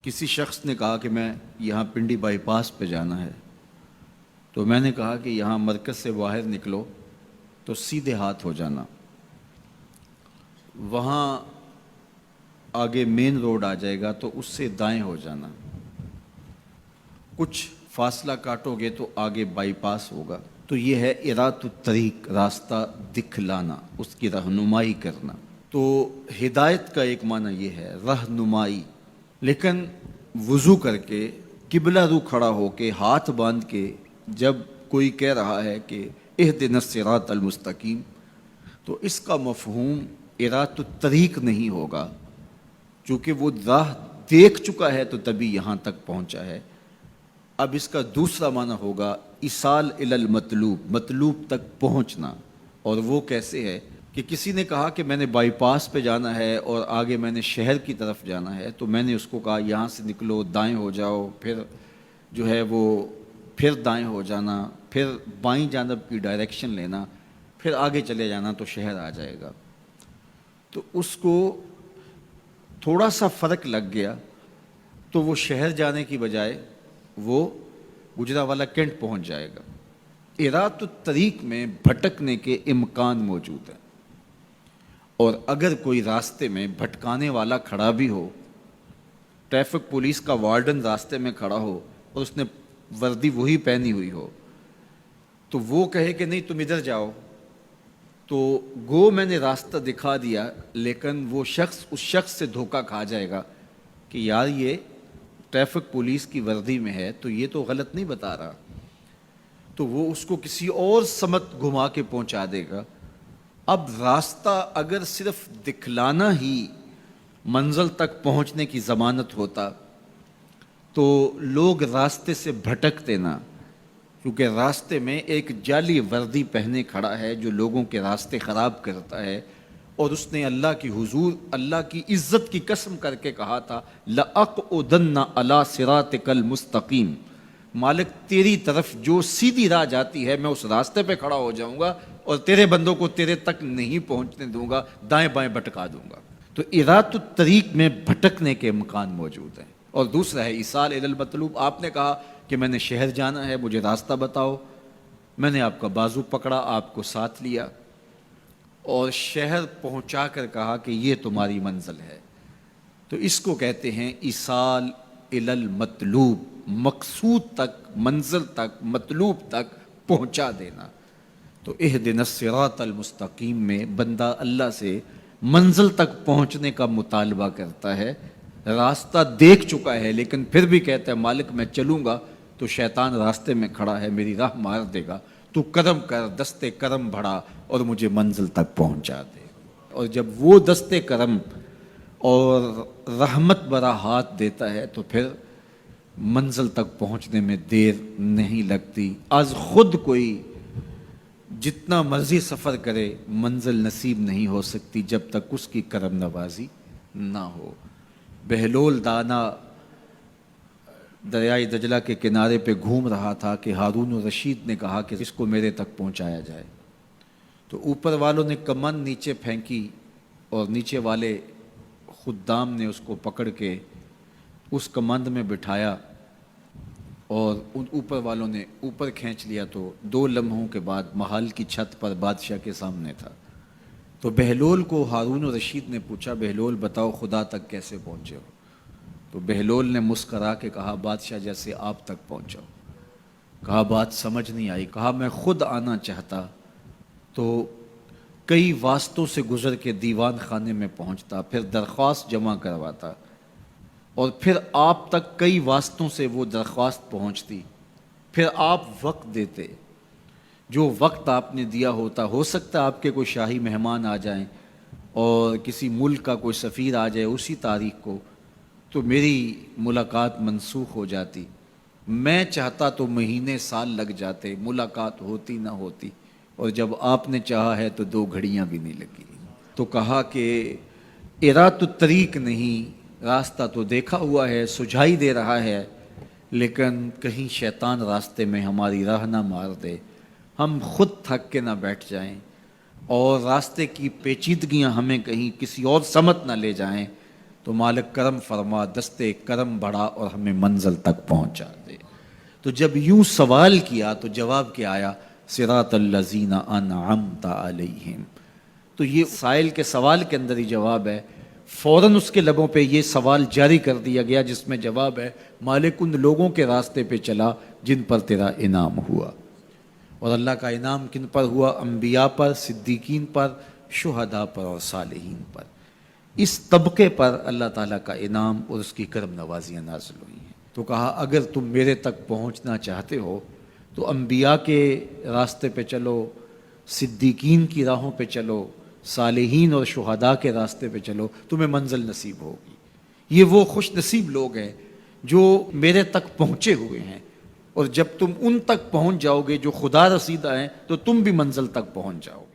کسی شخص نے کہا کہ میں یہاں پنڈی بائی پاس پہ جانا ہے، تو میں نے کہا کہ یہاں مرکز سے باہر نکلو تو سیدھے ہاتھ ہو جانا، وہاں آگے مین روڈ آ جائے گا تو اس سے دائیں ہو جانا، کچھ فاصلہ کاٹو گے تو آگے بائی پاس ہوگا۔ تو یہ ہے ارات الطریق، راستہ دکھلانا، اس کی رہنمائی کرنا۔ تو ہدایت کا ایک معنی یہ ہے رہنمائی، لیکن وضو کر کے قبلہ رو کھڑا ہو کے ہاتھ باندھ کے جب کوئی کہہ رہا ہے کہ اہدنا الصراط المستقیم، تو اس کا مفہوم ارات الطریق نہیں ہوگا، چونکہ وہ راہ دیکھ چکا ہے تو تبھی یہاں تک پہنچا ہے۔ اب اس کا دوسرا معنی ہوگا ایصال الی المطلوب، مطلوب تک پہنچنا۔ اور وہ کیسے ہے کہ کسی نے کہا کہ میں نے بائی پاس پہ جانا ہے اور آگے میں نے شہر کی طرف جانا ہے، تو میں نے اس کو کہا یہاں سے نکلو، دائیں ہو جاؤ، پھر جو ہے وہ پھر دائیں ہو جانا، پھر بائیں جانب کی ڈائریکشن لینا، پھر آگے چلے جانا تو شہر آ جائے گا۔ تو اس کو تھوڑا سا فرق لگ گیا تو وہ شہر جانے کی بجائے وہ گجرانوالہ کینٹ پہنچ جائے گا۔ ارات الطریق میں بھٹکنے کے امکان موجود ہیں، اور اگر کوئی راستے میں بھٹکانے والا کھڑا بھی ہو، ٹریفک پولیس کا وارڈن راستے میں کھڑا ہو اور اس نے وردی وہی پہنی ہوئی ہو، تو وہ کہے کہ نہیں تم ادھر جاؤ، تو گو میں نے راستہ دکھا دیا، لیکن وہ شخص اس شخص سے دھوکہ کھا جائے گا کہ یار یہ ٹریفک پولیس کی وردی میں ہے تو یہ تو غلط نہیں بتا رہا، تو وہ اس کو کسی اور سمت گھما کے پہنچا دے گا۔ اب راستہ اگر صرف دکھلانا ہی منزل تک پہنچنے کی ضمانت ہوتا تو لوگ راستے سے بھٹکتے نہ، کیونکہ راستے میں ایک جعلی وردی پہنے کھڑا ہے جو لوگوں کے راستے خراب کرتا ہے، اور اس نے اللہ کی حضور، اللہ کی عزت کی قسم کر کے کہا تھا لَأَقْعُدَنَّ عَلَىٰ صِرَاطِكَ الْمُسْتَقِيمِ، مالک تیری طرف جو سیدھی راہ جاتی ہے میں اس راستے پہ کھڑا ہو جاؤں گا اور تیرے بندوں کو تیرے تک نہیں پہنچنے دوں گا، دائیں بائیں بھٹکا دوں گا۔ تو ارات الطریق میں بھٹکنے کے امکان موجود ہیں۔ اور دوسرا ہے ایصال الی المطلوب، آپ نے کہا کہ میں نے شہر جانا ہے، مجھے راستہ بتاؤ، میں نے آپ کا بازو پکڑا، آپ کو ساتھ لیا اور شہر پہنچا کر کہا کہ یہ تمہاری منزل ہے، تو اس کو کہتے ہیں ایصال الی المطلوب، مقصود تک، منزل تک، مطلوب تک پہنچا دینا۔ تو اہدنا الصراط المستقیم میں بندہ اللہ سے منزل تک پہنچنے کا مطالبہ کرتا ہے، راستہ دیکھ چکا ہے لیکن پھر بھی کہتا ہے مالک میں چلوں گا تو شیطان راستے میں کھڑا ہے، میری راہ مار دے گا، تو کرم کر، دستے کرم بڑھا اور مجھے منزل تک پہنچا دے۔ اور جب وہ دستے کرم اور رحمت برا ہاتھ دیتا ہے تو پھر منزل تک پہنچنے میں دیر نہیں لگتی۔ از خود کوئی جتنا مرضی سفر کرے منزل نصیب نہیں ہو سکتی جب تک اس کی کرم نوازی نہ ہو۔ بہلول دانا دریائے دجلہ کے کنارے پہ گھوم رہا تھا کہ ہارون الرشید نے کہا کہ اس کو میرے تک پہنچایا جائے، تو اوپر والوں نے کمند نیچے پھینکی اور نیچے والے خدام نے اس کو پکڑ کے اس کمند میں بٹھایا اور ان اوپر والوں نے اوپر کھینچ لیا، تو 2 لمحوں کے بعد محل کی چھت پر بادشاہ کے سامنے تھا۔ تو بہلول کو ہارون الرشید نے پوچھا بہلول بتاؤ خدا تک کیسے پہنچے ہو؟ تو بہلول نے مسکرا کے کہا بادشاہ جیسے آپ تک پہنچا ہو۔ کہا بات سمجھ نہیں آئی۔ کہا میں خود آنا چاہتا تو کئی واسطوں سے گزر کے دیوان خانے میں پہنچتا، پھر درخواست جمع کرواتا، اور پھر آپ تک کئی واسطوں سے وہ درخواست پہنچتی، پھر آپ وقت دیتے، جو وقت آپ نے دیا ہوتا، ہو سکتا ہے آپ کے کوئی شاہی مہمان آ جائیں اور کسی ملک کا کوئی سفیر آ جائے اسی تاریخ کو، تو میری ملاقات منسوخ ہو جاتی، میں چاہتا تو مہینے سال لگ جاتے، ملاقات ہوتی نہ ہوتی، اور جب آپ نے چاہا ہے تو 2 گھڑیاں بھی نہیں لگی۔ تو کہا کہ ارات الطریق نہیں، راستہ تو دیکھا ہوا ہے، سجھائی دے رہا ہے، لیکن کہیں شیطان راستے میں ہماری راہ نہ مار دے، ہم خود تھک کے نہ بیٹھ جائیں اور راستے کی پیچیدگیاں ہمیں کہیں کسی اور سمت نہ لے جائیں، تو مالک کرم فرما، دستے کرم بڑھا اور ہمیں منزل تک پہنچا دے۔ تو جب یوں سوال کیا تو جواب کیا آیا؟ صراط الذین انعمت علیہم۔ تو یہ سائل کے سوال کے اندر ہی جواب ہے، فوراً اس کے لبوں پہ یہ سوال جاری کر دیا گیا جس میں جواب ہے مالک ان لوگوں کے راستے پہ چلا جن پر تیرا انعام ہوا۔ اور اللہ کا انعام کن پر ہوا؟ انبیاء پر، صدیقین پر، شہداء پر اور صالحین پر۔ اس طبقے پر اللہ تعالیٰ کا انعام اور اس کی کرم نوازیاں نازل ہوئی ہیں۔ تو کہا اگر تم میرے تک پہنچنا چاہتے ہو تو انبیاء کے راستے پہ چلو، صدیقین کی راہوں پہ چلو، صالحین اور شہداء کے راستے پہ چلو، تمہیں منزل نصیب ہوگی۔ یہ وہ خوش نصیب لوگ ہیں جو میرے تک پہنچے ہوئے ہیں، اور جب تم ان تک پہنچ جاؤ گے جو خدا رسیدہ ہیں تو تم بھی منزل تک پہنچ جاؤ گے۔